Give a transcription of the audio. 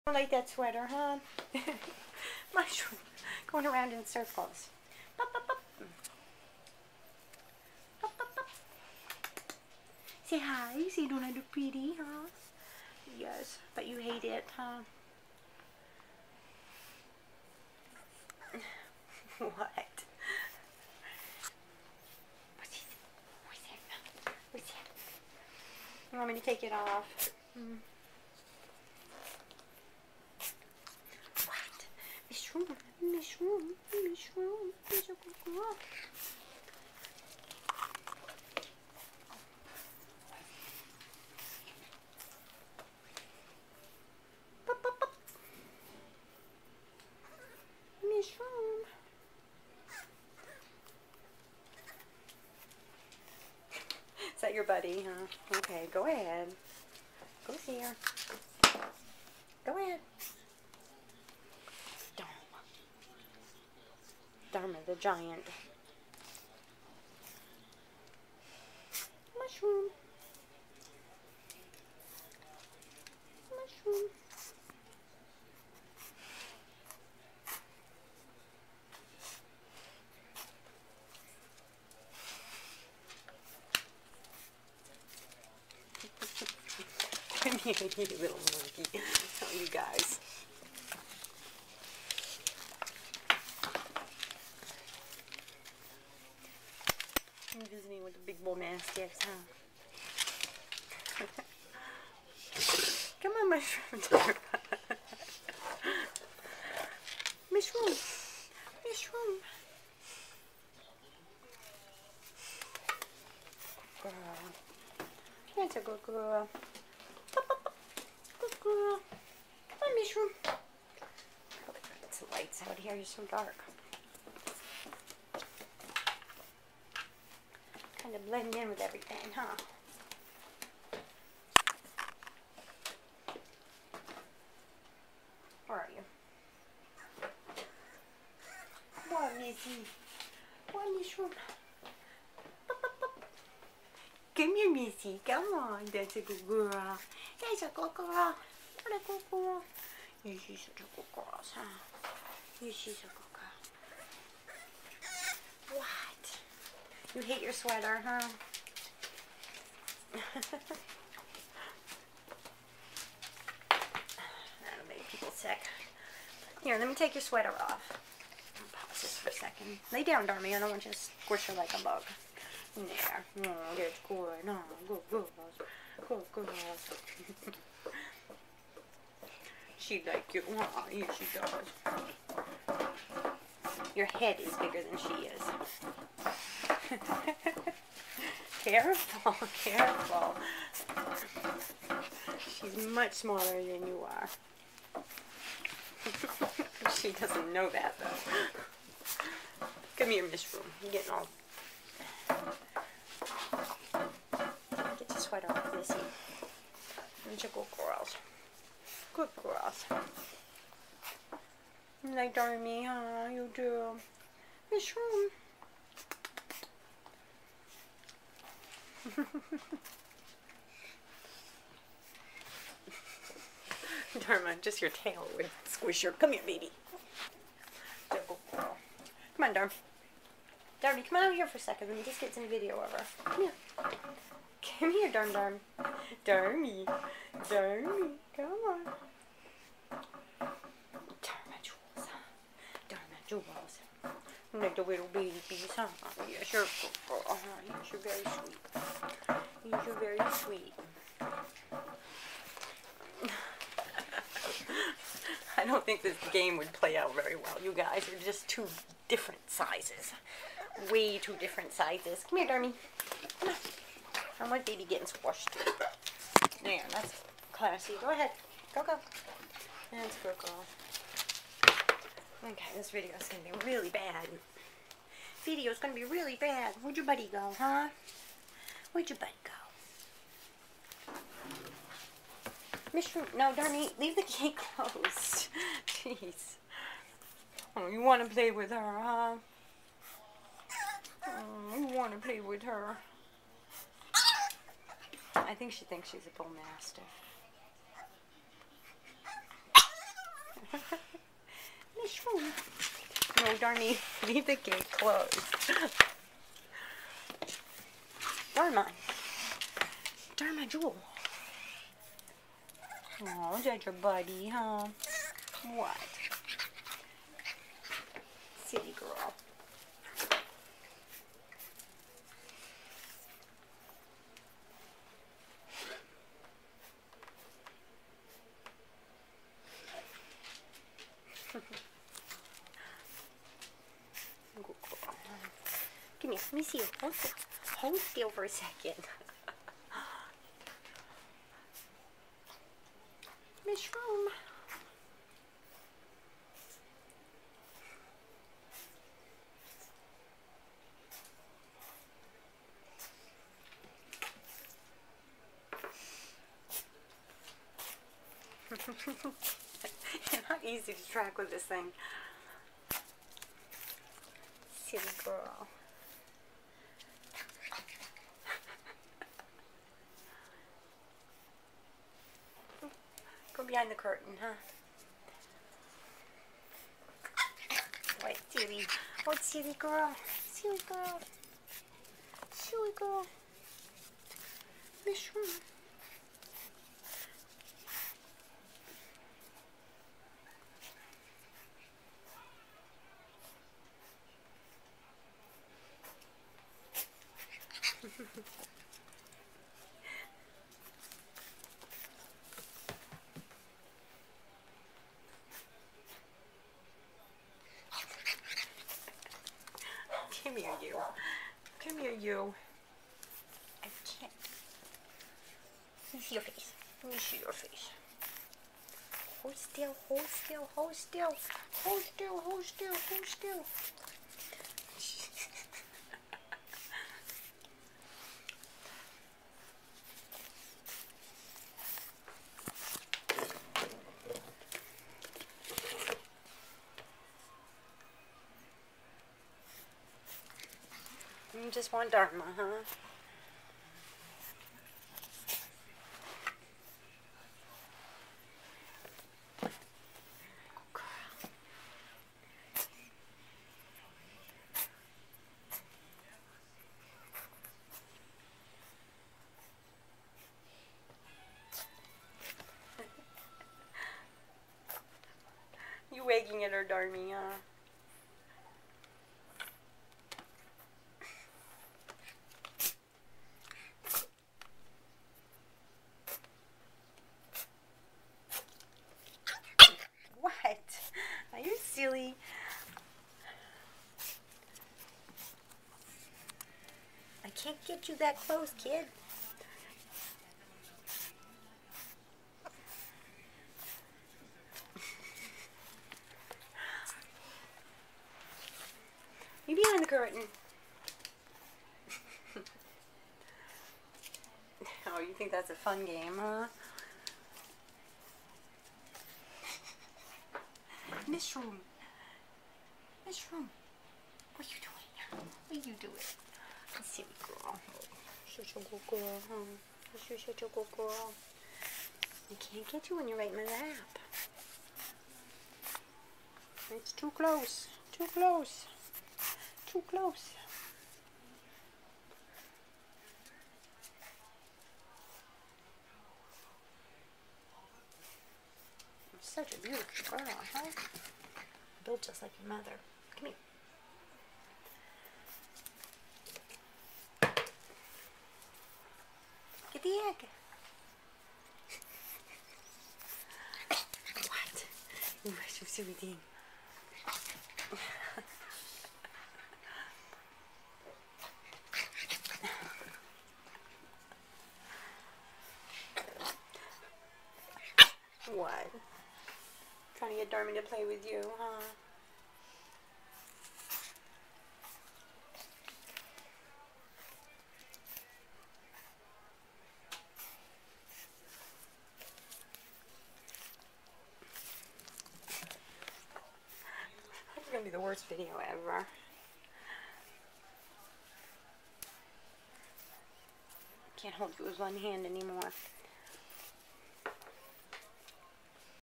don't like that sweater, huh? Mushroom. Going around in circles. Pop, pop, pop. Pop, pop, pop. Say hi. Say don't I look pretty, huh? Yes, but you hate it, huh? What? What's it? You want me to take it off? What? Mushroom, mushroom, mushroom, mushroom. Mushroom. Is that your buddy, huh? Okay, go ahead. Go see her. Go ahead. Dharma. Dharma the giant. Mushroom. Mushroom. You little monkey. Oh, you guys. I'm visiting with the big Bullmastiffs, huh? Come on, Mushroom. Mushroom. Mushroom. Girl. That's a good girl. Good girl. Come on, Mushroom. It's the lights out here. You're so dark. Kind of blend in with everything, huh? Where are you? What, Missy? What, Mushroom? Come here, Missy. Come on. That's a good girl. That's a good girl. What a good girl. Yes, she's such a good girl, huh? Yes, she's a good girl. What? You hate your sweater, huh? That'll make people sick. Here, let me take your sweater off. I'll pause this for a second. Lay down, Dharma. I don't want you to squish her like a bug. There. Oh, that's good. No, good girls. Good girls. She like you. Oh, yes, she does. Your head is bigger than she is. Careful, careful. She's much smaller than you are. She doesn't know that, though. Come here, Mushroom. You're getting all... Get your sweater off, Missy. Bunch of good girls. Good girls. You like Dharma, huh? You do. Mushroom. Dharma, just your tail would squish her. Come here, baby. Good girl. Come on, Dharma. Dharma, come on over here for a second. Let me just get some video of her. Come here. Come here, Dharma. Dharma. Dharma. Come on. Dharma jewels. Dharma jewels. Like the little babies, huh? Yes, you're a good girl. Yes, you're very sweet. Yes, you're very sweet. I don't think this game would play out very well, you guys. You're just two different sizes. Way too different sizes. Come here, Dharma. Come on. I want baby getting squashed. There, that's classy. Go ahead. Go, go. That's good, girl. Okay, this video is going to be really bad. Video's going to be really bad. Where'd your buddy go, huh? Where'd your buddy go? Mushroom. No, Dharma, leave the gate closed. Jeez. Oh, you want to play with her, huh? Oh, you want to play with her. I think she thinks she's a Bullmastiff. Oh, Darmy, leave the gate closed. Dharma. Dharma Jewel. Oh, is that your buddy, huh? What? Silly girl. Come here, let me see you. Hold still. Hold still for a second. Mushroom. Not easy to track with this thing. Silly girl. Go behind the curtain, huh? What, silly? What, silly girl? Silly girl. Silly girl. Mushroom. Come here, you. Come here, you. I can't. Let me see your face. Let me see your face. Hold still, hold still, hold still. Hold still, hold still, hold still. You just want Dharma, huh? You wagging at her, Dharma, huh? Are you silly? I can't get you that close, kid. You behind the curtain. Oh, you think that's a fun game, huh? Mushroom. Mushroom. What are you doing? What are you doing? Silly girl. Such a good girl, huh? You're such a good girl. I can't get you when you're right in my lap. It's too close. Too close. Too close. You're such a beautiful girl, huh? Built just like your mother. Come here. Get the egg. What? You are so silly thing. What? Trying to get Dharma to play with you, huh? This is gonna be the worst video ever. Can't hold you with one hand anymore.